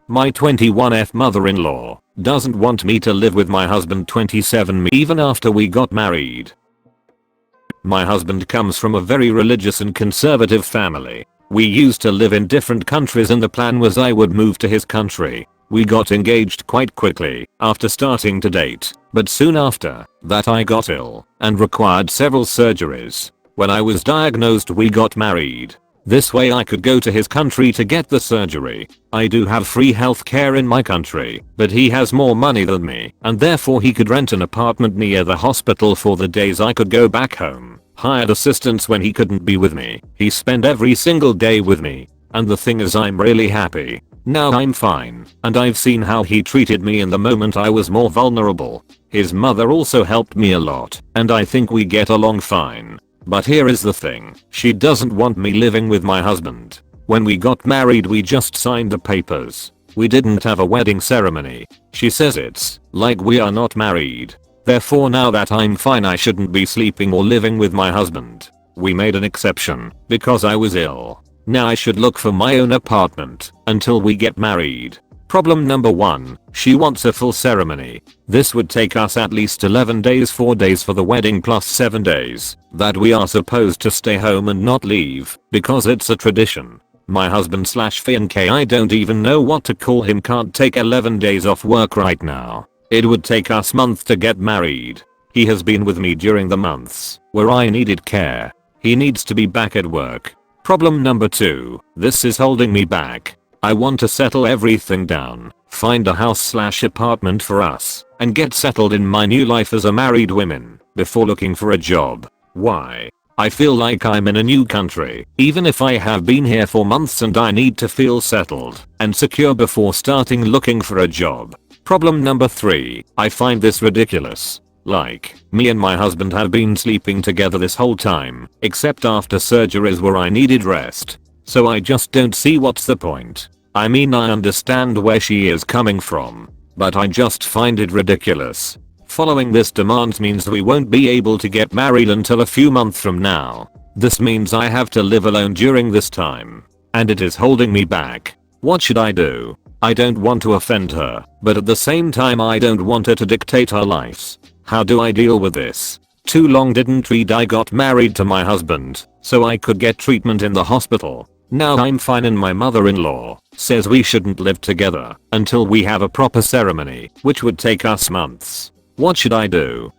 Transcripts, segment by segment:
My 21th mother-in-law doesn't want me to live with my husband 27 even after we got married. My husband comes from a very religious and conservative family. We used to live in different countries and the plan was I would move to his country. We got engaged quite quickly after starting to date, but soon after that I got ill and required several surgeries. When I was diagnosed we got married. This way I could go to his country to get the surgery. I do have free healthcare in my country, but he has more money than me and therefore he could rent an apartment near the hospital for the days I could go back home. Hired assistants when he couldn't be with me. He spent every single day with me. And the thing is I'm really happy. Now I'm fine, and I've seen how he treated me in the moment I was more vulnerable. His mother also helped me a lot, and I think we get along fine. But here is the thing, she doesn't want me living with my husband. When we got married we just signed the papers. We didn't have a wedding ceremony. She says it's like we are not married. Therefore now that I'm fine I shouldn't be sleeping or living with my husband. We made an exception because I was ill. Now I should look for my own apartment until we get married. Problem number 1. She wants a full ceremony. This would take us at least 11 days, 4 days for the wedding plus 7 days that we are supposed to stay home and not leave because it's a tradition. My husband slash fiancé, I don't even know what to call him, can't take 11 days off work right now. It would take us months to get married. He has been with me during the months where I needed care. He needs to be back at work. Problem number 2. This is holding me back. I want to settle everything down, find a house slash apartment for us, and get settled in my new life as a married woman before looking for a job. Why? I feel like I'm in a new country, even if I have been here for months, and I need to feel settled and secure before starting looking for a job. Problem number 3. I find this ridiculous. Like, me and my husband have been sleeping together this whole time, except after surgeries where I needed rest. So I just don't see what's the point. I mean I understand where she is coming from, but I just find it ridiculous. Following this demand means we won't be able to get married until a few months from now. This means I have to live alone during this time, and it is holding me back. What should I do? I don't want to offend her, but at the same time I don't want her to dictate our lives. How do I deal with this? Too long didn't read I got married to my husband so I could get treatment in the hospital. Now I'm fine and my mother-in-law says we shouldn't live together until we have a proper ceremony, which would take us months. What should I do?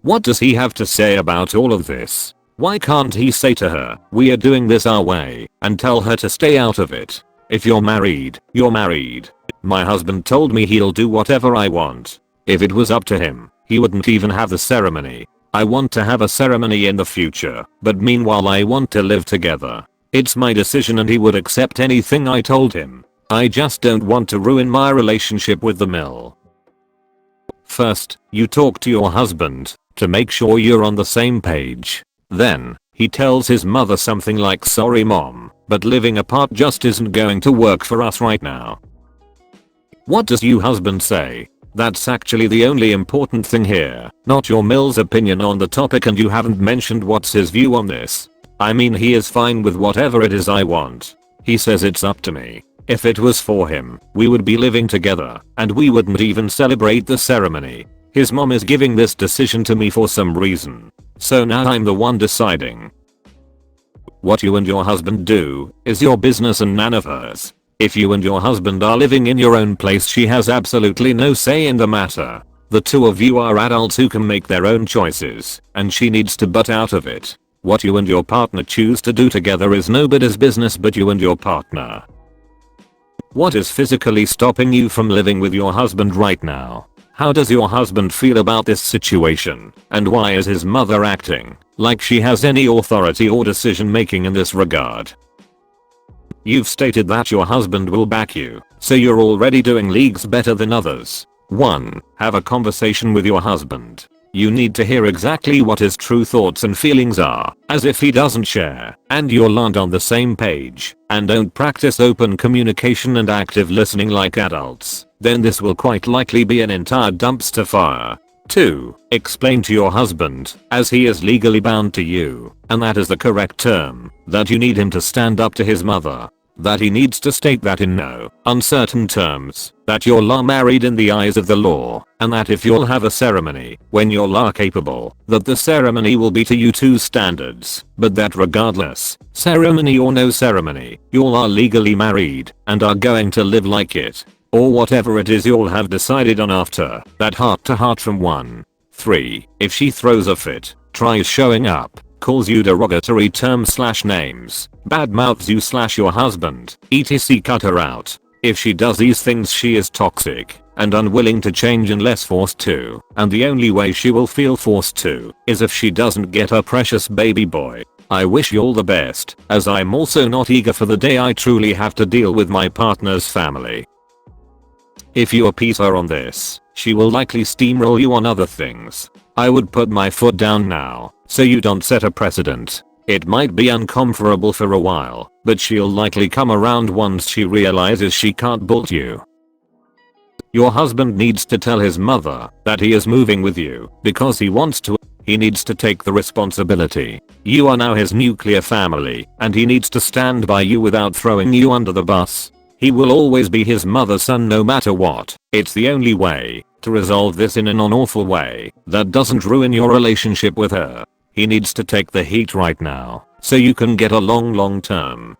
What does he have to say about all of this? Why can't he say to her, we are doing this our way, and tell her to stay out of it? If you're married, you're married. My husband told me he'll do whatever I want. If it was up to him, he wouldn't even have the ceremony. I want to have a ceremony in the future, but meanwhile I want to live together. It's my decision and he would accept anything I told him. I just don't want to ruin my relationship with the mill. First, you talk to your husband to make sure you're on the same page. Then, he tells his mother something like, sorry mom, but living apart just isn't going to work for us right now. What does your husband say? That's actually the only important thing here, not your mill's opinion on the topic, and you haven't mentioned what's his view on this. I mean he is fine with whatever it is I want. He says it's up to me. If it was for him, we would be living together, and we wouldn't even celebrate the ceremony. His mom is giving this decision to me for some reason. So now I'm the one deciding. What you and your husband do is your business and none of hers. If you and your husband are living in your own place, she has absolutely no say in the matter. The two of you are adults who can make their own choices, and she needs to butt out of it. What you and your partner choose to do together is nobody's business but you and your partner. What is physically stopping you from living with your husband right now? How does your husband feel about this situation, and why is his mother acting like she has any authority or decision making in this regard? You've stated that your husband will back you, so you're already doing leagues better than others. 1. Have a conversation with your husband. You need to hear exactly what his true thoughts and feelings are, as if he doesn't share, and you'll land on the same page, and don't practice open communication and active listening like adults, then this will quite likely be an entire dumpster fire. 2. Explain to your husband, as he is legally bound to you, and that is the correct term, that you need him to stand up to his mother. that he needs to state that in no uncertain terms, that you're married in the eyes of the law, and that if you'll have a ceremony when you're capable, that the ceremony will be to you two standards, but that regardless, ceremony or no ceremony, you'll are legally married and are going to live like it. Or whatever it is you'll have decided on after that heart to heart from 1. 3. If she throws a fit, tries showing up, calls you derogatory terms / names, badmouths you / your husband, etc., cut her out. If she does these things, she is toxic and unwilling to change unless forced to, and the only way she will feel forced to is if she doesn't get her precious baby boy. I wish you all the best, as I'm also not eager for the day I truly have to deal with my partner's family. If you appease her on this, she will likely steamroll you on other things. I would put my foot down now, so you don't set a precedent. It might be uncomfortable for a while, but she'll likely come around once she realizes she can't bull you. Your husband needs to tell his mother that he is moving with you because he wants to. He needs to take the responsibility. You are now his nuclear family, and he needs to stand by you without throwing you under the bus. He will always be his mother's son no matter what. It's the only way to resolve this in a non-awful way that doesn't ruin your relationship with her. He needs to take the heat right now so you can get along long term.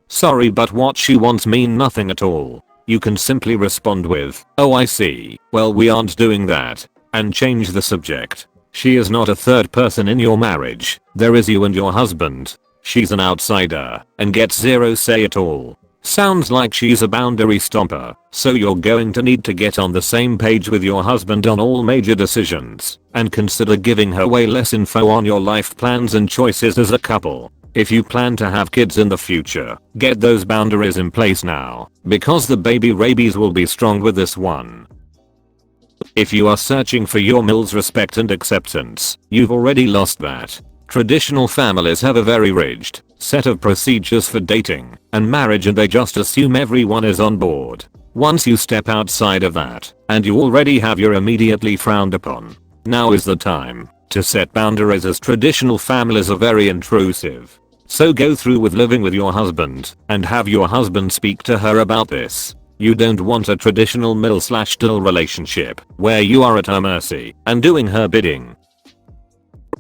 Sorry, but what she wants mean nothing at all. You can simply respond with, "Oh, I see, well, we aren't doing that," and change the subject. She is not a third person in your marriage. There is you and your husband. She's an outsider and gets zero say at all. Sounds like she's a boundary stomper, so you're going to need to get on the same page with your husband on all major decisions, and consider giving her way less info on your life plans and choices as a couple. If you plan to have kids in the future, get those boundaries in place now, because the baby rabies will be strong with this one. If you are searching for your MILF's respect and acceptance, you've already lost that. Traditional families have a very rigid set of procedures for dating and marriage, and they just assume everyone is on board. Once you step outside of that, and you already have, you're immediately frowned upon. Now is the time to set boundaries, as traditional families are very intrusive. So go through with living with your husband and have your husband speak to her about this. You don't want a traditional MIL/DIL relationship where you are at her mercy and doing her bidding.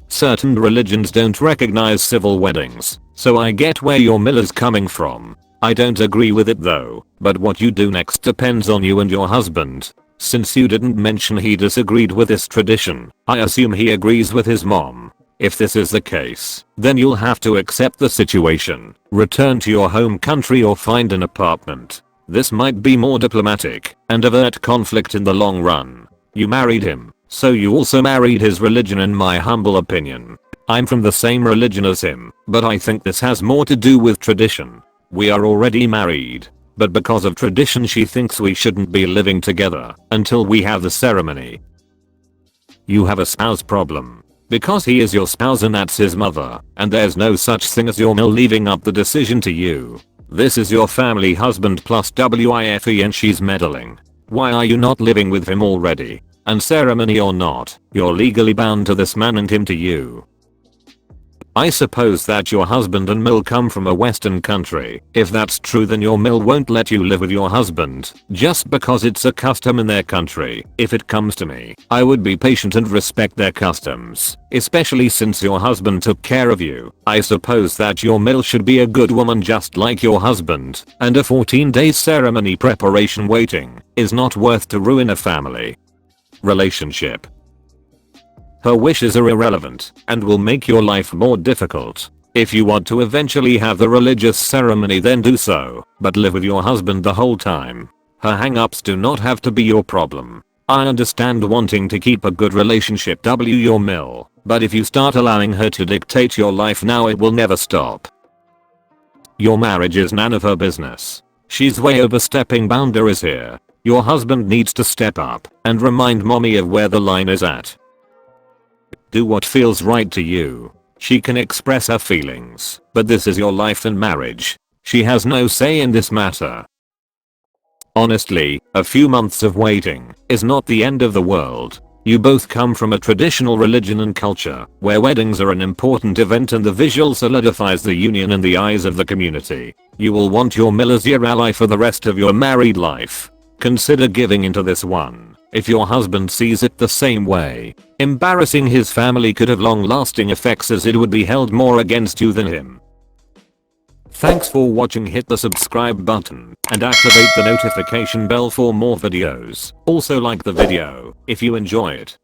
Certain religions don't recognize civil weddings, so I get where your MIL is coming from. I don't agree with it though, but what you do next depends on you and your husband. Since you didn't mention he disagreed with this tradition, I assume he agrees with his mom. If this is the case, then you'll have to accept the situation, return to your home country, or find an apartment. This might be more diplomatic and avert conflict in the long run. You married him, so you also married his religion, in my humble opinion. I'm from the same religion as him, but I think this has more to do with tradition. We are already married, but because of tradition she thinks we shouldn't be living together until we have the ceremony. You have a spouse problem. Because he is your spouse and that's his mother, and there's no such thing as your MIL leaving up the decision to you. This is your family husband plus WIFE, and she's meddling. Why are you not living with him already? And ceremony or not, you're legally bound to this man and him to you. I suppose that your husband and MIL come from a Western country. If that's true, then your MIL won't let you live with your husband just because it's a custom in their country. If it comes to me, I would be patient and respect their customs, especially since your husband took care of you. I suppose that your MIL should be a good woman just like your husband, and a 14-day ceremony preparation waiting is not worth to ruin a family relationship. Her wishes are irrelevant and will make your life more difficult. If you want to eventually have the religious ceremony, then do so, but live with your husband the whole time. Her hang-ups do not have to be your problem. I understand wanting to keep a good relationship your MIL, but if you start allowing her to dictate your life now, it will never stop. Your marriage is none of her business. She's way overstepping boundaries here. Your husband needs to step up and remind mommy of where the line is at. Do what feels right to you. She can express her feelings, but this is your life and marriage. She has no say in this matter. Honestly, a few months of waiting is not the end of the world. You both come from a traditional religion and culture where weddings are an important event and the visual solidifies the union in the eyes of the community. You will want your mill as your ally for the rest of your married life. Consider giving into this one if your husband sees it the same way. Embarrassing his family could have long-lasting effects as it would be held more against you than him. Thanks for watching. Hit the subscribe button and activate the notification bell for more videos. Also like the video if you enjoy it.